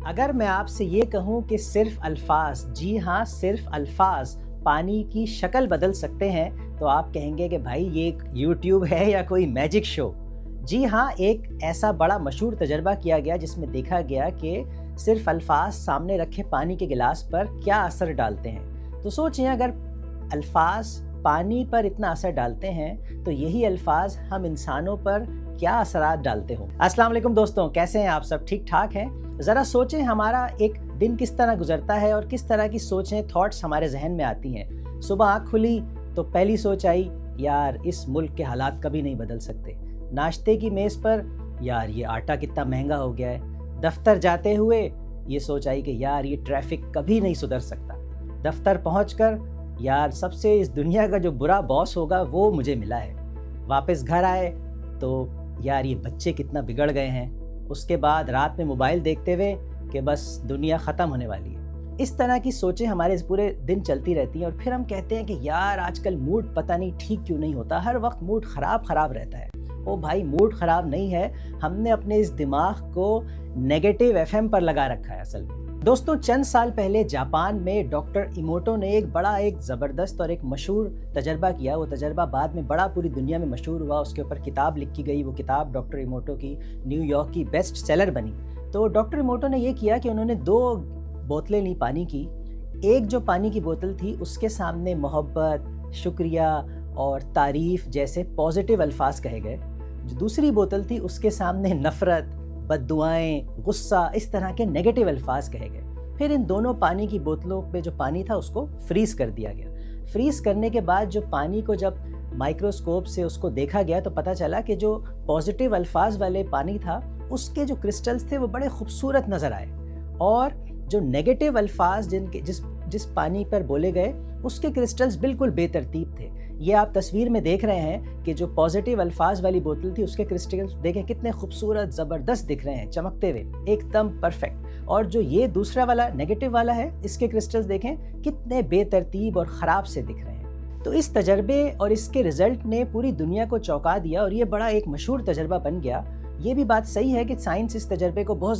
अगर मैं आपसे ये कहूँ कि सिर्फ अल्फाज, जी हाँ सिर्फ अल्फाज पानी की शक्ल बदल सकते हैं, तो आप कहेंगे कि भाई ये एक यूट्यूब है या कोई मैजिक शो। जी हाँ, एक ऐसा बड़ा मशहूर तजर्बा किया गया जिसमें देखा गया कि सिर्फ अल्फाज सामने रखे पानी के गिलास पर क्या असर डालते हैं। तो सोचिए, अगर अल्फाज पानी पर इतना असर डालते हैं तो यही अल्फाज हम इंसानों पर क्या असरात डालते हो। अस्सलाम वालेकुम दोस्तों, कैसे हैं आप सब? ठीक ठाक हैं? ज़रा सोचें हमारा एक दिन किस तरह गुजरता है और किस तरह की सोचें, थॉट्स हमारे जहन में आती हैं। सुबह आँख खुली तो पहली सोच आई, यार इस मुल्क के हालात कभी नहीं बदल सकते। नाश्ते की मेज़ पर, यार ये आटा कितना महंगा हो गया है। दफ्तर जाते हुए ये सोच आई कि यार ये ट्रैफिक कभी नहीं सुधर सकता। दफ्तर पहुंचकर, यार सबसे इस दुनिया का जो बुरा बॉस होगा वो मुझे मिला है। वापस घर आए तो यार ये बच्चे कितना बिगड़ गए हैं। उसके बाद रात में मोबाइल देखते हुए कि बस दुनिया ख़त्म होने वाली है। इस तरह की सोचें हमारे इस पूरे दिन चलती रहती हैं और फिर हम कहते हैं कि यार आजकल मूड पता नहीं ठीक क्यों नहीं होता, हर वक्त मूड ख़राब रहता है। ओ भाई, मूड ख़राब नहीं है, हमने अपने इस दिमाग को नेगेटिव FM पर लगा रखा है असल में। दोस्तों, चंद साल पहले जापान में डॉक्टर इमोटो ने एक ज़बरदस्त और एक मशहूर तजर्बा किया। वो तजर्बा बाद में बड़ा पूरी दुनिया में मशहूर हुआ, उसके ऊपर किताब लिखी गई। वो किताब डॉक्टर इमोटो की न्यूयॉर्क की बेस्ट सेलर बनी। तो डॉक्टर इमोटो ने ये किया कि उन्होंने 2 बोतलें ली पानी की। एक जो पानी की बोतल थी उसके सामने मोहब्बत, शुक्रिया और तारीफ़ जैसे पॉजिटिव अल्फाज कहे गए। जो दूसरी बोतल थी उसके सामने नफ़रत, बद्दुआएं, गुस्सा, इस तरह के नेगेटिव अल्फाज कहे गए। फिर इन दोनों पानी की बोतलों पे जो पानी था उसको फ्रीज़ कर दिया गया। फ्रीज़ करने के बाद जो पानी को जब माइक्रोस्कोप से उसको देखा गया तो पता चला कि जो पॉजिटिव अल्फाज वाले पानी था उसके जो क्रिस्टल्स थे वो बड़े खूबसूरत नज़र आए, और जो नेगेटिव अल्फाज जिस पानी पर बोले गए उसके क्रिस्टल्स बिल्कुल बेतरतीब थे। ये आप तस्वीर में देख रहे हैं कि जो पॉजिटिव अल्फाज वाली बोतल थी उसके क्रिस्टल्स देखें कितने खूबसूरत, ज़बरदस्त दिख रहे हैं, चमकते हुए, एकदम परफेक्ट। और जो ये दूसरा वाला नेगेटिव वाला है, इसके क्रिस्टल्स देखें कितने बेतरतीब और ख़राब से दिख रहे हैं। तो इस तजर्बे और इसके रिज़ल्ट ने पूरी दुनिया को चौंका दिया और ये बड़ा एक मशहूर तजर्बा बन गया। ये भी बात सही है कि साइंस इस तजर्बे को बहुत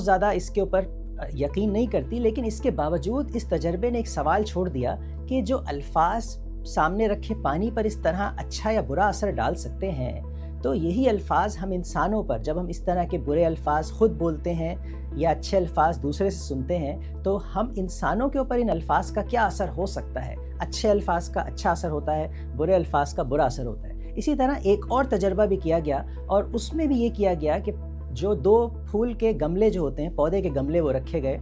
ज़्यादा इसके ऊपर यकीन नहीं करती, लेकिन इसके बावजूद इस तजर्बे ने एक सवाल छोड़ दिया कि जो अल्फाज सामने रखे पानी पर इस तरह अच्छा या बुरा असर डाल सकते हैं, तो यही अल्फाज हम इंसानों पर, जब हम इस तरह के बुरे अल्फाज खुद बोलते हैं या अच्छे अल्फाज दूसरे से सुनते हैं, तो हम इंसानों के ऊपर इन अल्फाज का क्या असर हो सकता है। अच्छे अल्फाज का अच्छा असर होता है, बुरे अल्फाज का बुरा असर होता है। इसी तरह एक और तजर्बा भी किया गया और उसमें भी ये किया गया कि जो 2 फूल के गमले जो होते हैं, पौधे के गमले, वो रखे गए।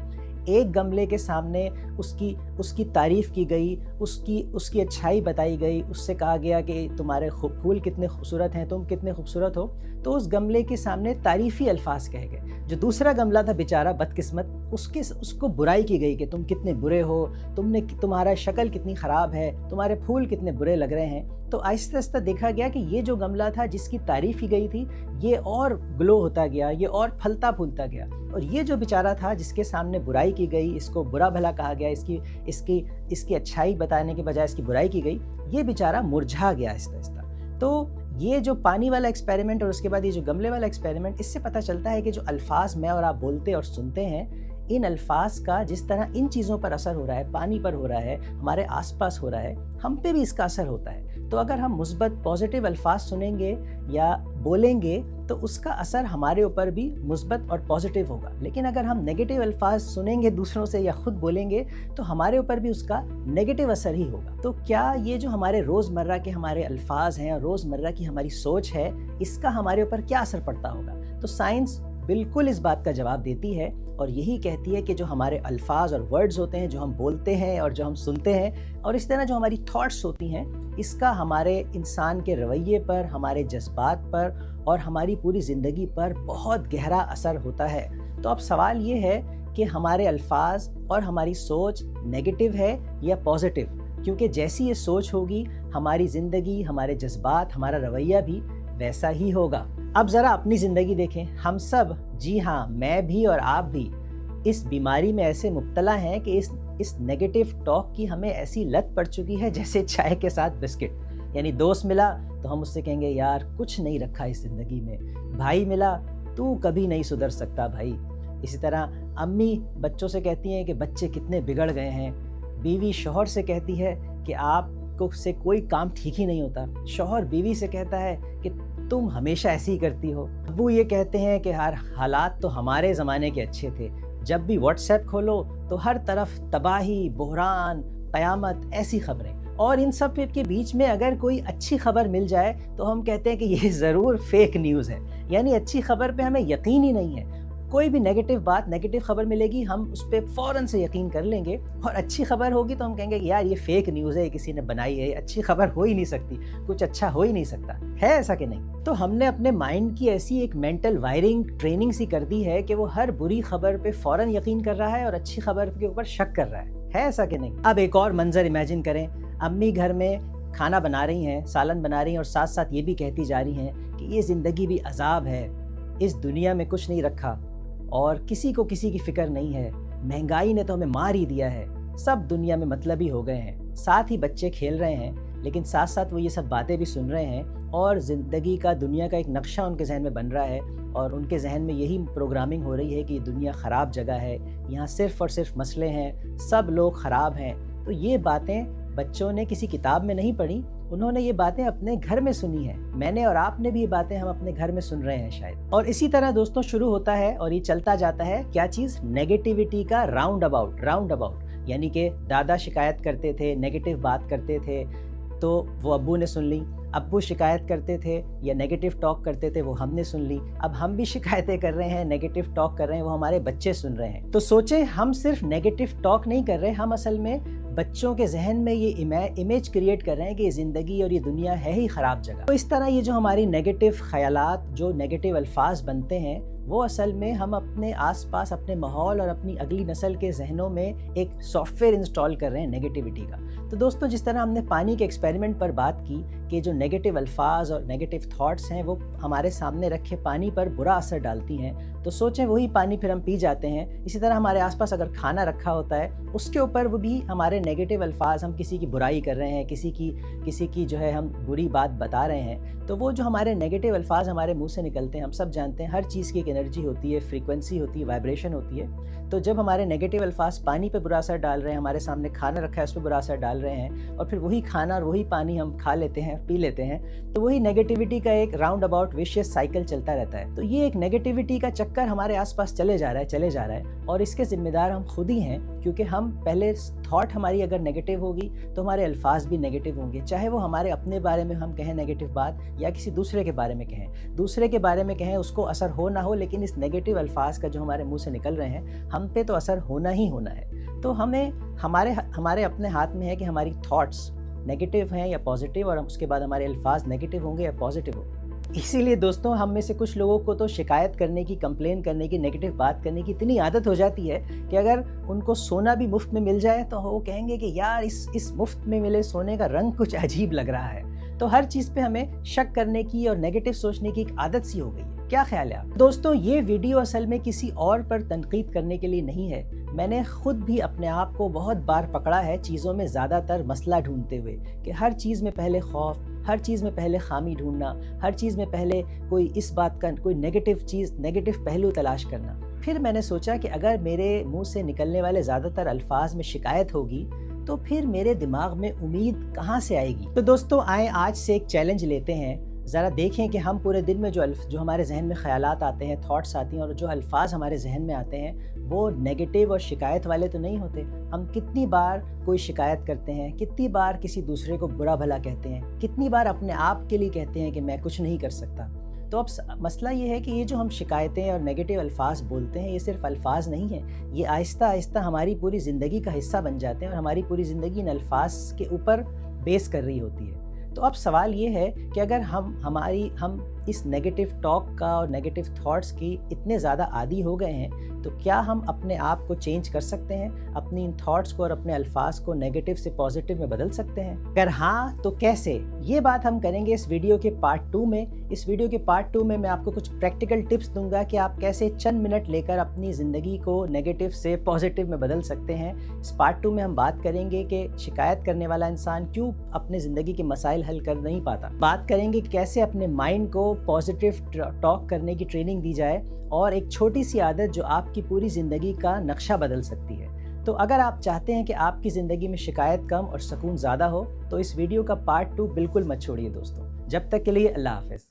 एक गमले के सामने उसकी तारीफ़ की गई, उसकी अच्छाई बताई गई, उससे कहा गया कि तुम्हारे फूल कितने खूबसूरत हैं, तुम कितने खूबसूरत हो। तो उस गमले के सामने तारीफ़ी अल्फाज कहे गए। जो दूसरा गमला था बेचारा बदकिस्मत, उसको बुराई की गई कि तुम कितने बुरे हो, तुम्हारा शक्ल कितनी ख़राब है, तुम्हारे फूल कितने बुरे लग रहे हैं। तो आहिस्ता आहिस्ता देखा गया कि ये जो गमला था जिसकी तारीफ़ की गई थी, ये और ग्लो होता गया, ये और फलता फूलता गया। और ये जो बेचारा था जिसके सामने बुराई की गई, इसको बुरा भला कहा गया, इसकी अच्छाई बताने के बजाय इसकी बुराई की गई, ये बेचारा मुरझा गया आहिस्ता आहिस्ता। तो ये जो पानी वाला एक्सपेरिमेंट और उसके बाद ये जो गमले वाला एक्सपेरिमेंट, इससे पता चलता है कि जो अल्फाज मैं और आप बोलते और सुनते हैं, इन अल्फाज का जिस तरह इन चीज़ों पर असर हो रहा है, पानी पर हो रहा है, हमारे आसपास हो रहा है, हम पे भी इसका असर होता है। तो अगर हम मुस्बत पॉजिटिव अल्फाज सुनेंगे या बोलेंगे तो उसका असर हमारे ऊपर भी मुस्बत और पॉजिटिव होगा। लेकिन अगर हम नेगेटिव अल्फाज सुनेंगे दूसरों से या खुद बोलेंगे तो हमारे ऊपर भी उसका नेगेटिव असर ही होगा। तो क्या ये जो हमारे रोज़मर्रा के हमारे अल्फाज हैं और रोज़मर्रा की हमारी सोच है, इसका हमारे ऊपर क्या असर पड़ता होगा? तो साइंस बिल्कुल इस बात का जवाब देती है और यही कहती है कि जो हमारे अल्फाज और वर्ड्स होते हैं, जो हम बोलते हैं और जो हम सुनते हैं, और इस तरह जो हमारी थॉट्स होती हैं, इसका हमारे इंसान के रवैये पर, हमारे जज्बात पर और हमारी पूरी ज़िंदगी पर बहुत गहरा असर होता है। तो अब सवाल ये है कि हमारे अल्फाज और हमारी सोच नेगेटिव है या पॉजिटिव, क्योंकि जैसी ये सोच होगी हमारी ज़िंदगी, हमारे जज्बात, हमारा रवैया भी वैसा ही होगा। अब ज़रा अपनी ज़िंदगी देखें। हम सब, जी हाँ मैं भी और आप भी, इस बीमारी में ऐसे मुब्तला हैं कि इस नेगेटिव टॉक की हमें ऐसी लत पड़ चुकी है जैसे चाय के साथ बिस्किट। यानी दोस्त मिला तो हम उससे कहेंगे यार कुछ नहीं रखा इस ज़िंदगी में, भाई मिला तू कभी नहीं सुधर सकता भाई, इसी तरह अम्मी बच्चों से कहती हैं कि बच्चे कितने बिगड़ गए हैं। बीवी शौहर से कहती है कि आपको से कोई काम ठीक ही नहीं होता। शौहर बीवी से कहता है कि तुम हमेशा ऐसी ही करती हो। अब्बू ये कहते हैं कि हर हालात तो हमारे ज़माने के अच्छे थे, जब भी व्हाट्सएप खोलो तो हर तरफ तबाही, बहरान, क़यामत, ऐसी खबरें। और इन सब के बीच में अगर कोई अच्छी खबर मिल जाए तो हम कहते हैं कि ये ज़रूर फेक न्यूज़ है, यानी अच्छी खबर पे हमें यकीन ही नहीं है। कोई भी नेगेटिव खबर मिलेगी हम उस पर फ़ौरन से यकीन कर लेंगे, और अच्छी खबर होगी तो हम कहेंगे कि यार ये फेक न्यूज़ है, किसी ने बनाई है, अच्छी खबर हो ही नहीं सकती, कुछ अच्छा हो ही नहीं सकता। है ऐसा कि नहीं? तो हमने अपने माइंड की ऐसी एक मेंटल वायरिंग ट्रेनिंग सी कर दी है कि वो हर बुरी खबर पे फ़ौरन यकीन कर रहा है और अच्छी खबर के ऊपर शक कर रहा है ऐसा कि नहीं? अब एक और मंजर इमेजिन करें, अम्मी घर में खाना बना रही हैं, सालन बना रही हैं और साथ साथ ये भी कहती जा रही हैं कि ये ज़िंदगी भी अजाब है, इस दुनिया में कुछ नहीं रखा और किसी को किसी की फ़िक्र नहीं है, महंगाई ने तो हमें मार ही दिया है, सब दुनिया में मतलबी हो गए हैं। साथ ही बच्चे खेल रहे हैं, लेकिन साथ साथ वो ये सब बातें भी सुन रहे हैं और ज़िंदगी का, दुनिया का एक नक्शा उनके जहन में बन रहा है और उनके जहन में यही प्रोग्रामिंग हो रही है कि ये दुनिया ख़राब जगह है, यहाँ सिर्फ़ और सिर्फ मसले हैं, सब लोग ख़राब हैं। तो ये बातें बच्चों ने किसी किताब में नहीं पढ़ी, उन्होंने ये बातें अपने घर में सुनी हैं। मैंने और आपने भी ये बातें हम अपने घर में सुन रहे हैं शायद। और इसी तरह दोस्तों शुरू होता है और ये चलता जाता है क्या चीज़? नेगेटिविटी का राउंड अबाउट। यानी कि दादा शिकायत करते थे, नेगेटिव बात करते थे, तो वो अब्बू ने सुन ली। अब्बू शिकायत करते थे या नेगेटिव टॉक करते थे, वो हमने सुन ली। अब हम भी शिकायतें कर रहे हैं, नेगेटिव टॉक कर रहे हैं, वो हमारे बच्चे सुन रहे हैं। तो सोचें, हम सिर्फ नेगेटिव टॉक नहीं कर रहे, हम असल में बच्चों के जहन में ये इमेज क्रिएट कर रहे हैं कि ये ज़िंदगी और ये दुनिया है ही ख़राब जगह। तो इस तरह ये जो हमारी नेगेटिव ख़यालात, जो नेगेटिव अल्फाज बनते हैं, वो असल में हम अपने आसपास, अपने माहौल और अपनी अगली नस्ल के जहनों में एक सॉफ्टवेयर इंस्टॉल कर रहे हैं नेगेटिविटी का। तो दोस्तों, जिस तरह हमने पानी के एक्सपेरिमेंट पर बात की कि जो नेगेटिव अल्फाज और नेगेटिव थॉट्स हैं वो हमारे सामने रखे पानी पर बुरा असर डालती हैं, तो सोचें वही पानी फिर हम पी जाते हैं। इसी तरह हमारे आसपास अगर खाना रखा होता है, उसके ऊपर वो भी हमारे नेगेटिव अल्फाज, हम किसी की बुराई कर रहे हैं, किसी की जो है हम बुरी बात बता रहे हैं, तो वो जो हमारे नेगेटिव अल्फाज हमारे मुंह से निकलते हैं, हम सब जानते हैं हर चीज़ की एक एनर्जी होती है, फ्रीक्वेंसी होती है, वाइब्रेशन होती है। तो जब हमारे नेगेटिव अल्फाज पानी पे बुरा असर डाल रहे हैं, हमारे सामने खाना रखा है उस पर बुरा असर डाल रहे हैं, और फिर वही खाना और वही पानी हम खा लेते हैं, पी लेते हैं, तो वही नेगेटिविटी का एक राउंड अबाउट विशियस साइकिल चलता रहता है। तो ये एक नेगेटिविटी का चक्कर हमारे आसपास चले जा रहा है और इसके जिम्मेदार हम खुद ही हैं, क्योंकि हम पहले थॉट हमारी अगर नेगेटिव होगी तो हमारे अल्फाज भी नेगेटिव होंगे, चाहे वो हमारे अपने बारे में हम कहें नेगेटिव बात या किसी दूसरे के बारे में कहें। दूसरे के बारे में कहें, उसको असर हो ना हो, लेकिन इस नेगेटिव अल्फाज का जो हमारे मुंह से निकल रहे हैं, हम पे तो असर होना ही होना है। तो हमारे अपने हाथ में है कि हमारी थॉट्स नेगेटिव हैं या पॉजिटिव, और उसके बाद हमारे अल्फाज नेगेटिव होंगे या पॉजिटिव होंगे। इसीलिए दोस्तों, हम में से कुछ लोगों को तो शिकायत करने की, कंप्लेन करने की, नेगेटिव बात करने की इतनी आदत हो जाती है कि अगर उनको सोना भी मुफ्त में मिल जाए तो वो कहेंगे कि यार इस मुफ्त में मिले सोने का रंग कुछ अजीब लग रहा है। तो हर चीज़ पे हमें शक करने की और नेगेटिव सोचने की एक आदत सी हो गई है। क्या ख्याल है आप दोस्तों? ये वीडियो असल में किसी और पर तनकीद करने के लिए नहीं है। मैंने खुद भी अपने आप को बहुत बार पकड़ा है चीज़ों में ज़्यादातर मसला ढूंढते हुए, कि हर चीज़ में पहले खौफ, हर चीज़ में पहले खामी ढूंढना, हर चीज़ में पहले कोई इस बात का कोई नेगेटिव पहलू तलाश करना। फिर मैंने सोचा कि अगर मेरे मुंह से निकलने वाले ज़्यादातर अल्फाज में शिकायत होगी तो फिर मेरे दिमाग में उम्मीद कहाँ से आएगी। तो दोस्तों, आए आज से एक चैलेंज लेते हैं, ज़रा देखें कि हम पूरे दिन में जो हमारे जहन में ख्यालात आते हैं, थॉट्स आती हैं और जो अल्फाज हमारे जहन में आते हैं वो नेगेटिव और शिकायत वाले तो नहीं होते। हम कितनी बार कोई शिकायत करते हैं, कितनी बार किसी दूसरे को बुरा भला कहते हैं, कितनी बार अपने आप के लिए कहते हैं कि मैं कुछ नहीं कर सकता। तो अब मसला ये है कि ये जो हम शिकायतें और नेगेटिव अल्फाज बोलते हैं, ये सिर्फ अल्फाज नहीं हैं, ये आहिस्ता आहिस्ता हमारी पूरी ज़िंदगी का हिस्सा बन जाते हैं और हमारी पूरी ज़िंदगी इन अल्फाज के ऊपर बेस कर रही होती है। तो अब सवाल ये है कि अगर हम इस नेगेटिव टॉक का और नेगेटिव थॉट्स की इतने ज़्यादा आदी हो गए हैं, तो क्या हम अपने आप को चेंज कर सकते हैं, अपनी इन थॉट्स को और अपने अल्फाज को नेगेटिव से पॉजिटिव में बदल सकते हैं? अगर हाँ, तो कैसे? ये बात हम करेंगे इस वीडियो के पार्ट 2 में। इस वीडियो के पार्ट 2 में मैं आपको कुछ प्रैक्टिकल टिप्स दूंगा कि आप कैसे चंद मिनट लेकर अपनी ज़िंदगी को नेगेटिव से पॉजिटिव में बदल सकते हैं। इस पार्ट 2 में हम बात करेंगे कि शिकायत करने वाला इंसान क्यों अपने ज़िंदगी के मसाइल हल कर नहीं पाता। बात करेंगे कि कैसे अपने माइंड को पॉजिटिव टॉक करने की ट्रेनिंग दी जाए, और एक छोटी सी आदत जो आपकी पूरी ज़िंदगी का नक्शा बदल सकती है। तो अगर आप चाहते हैं कि आपकी ज़िंदगी में शिकायत कम और सुकून ज़्यादा हो, तो इस वीडियो का पार्ट 2 बिल्कुल मत छोड़िए दोस्तों। जब तक के लिए अल्लाह हाफ़िज़।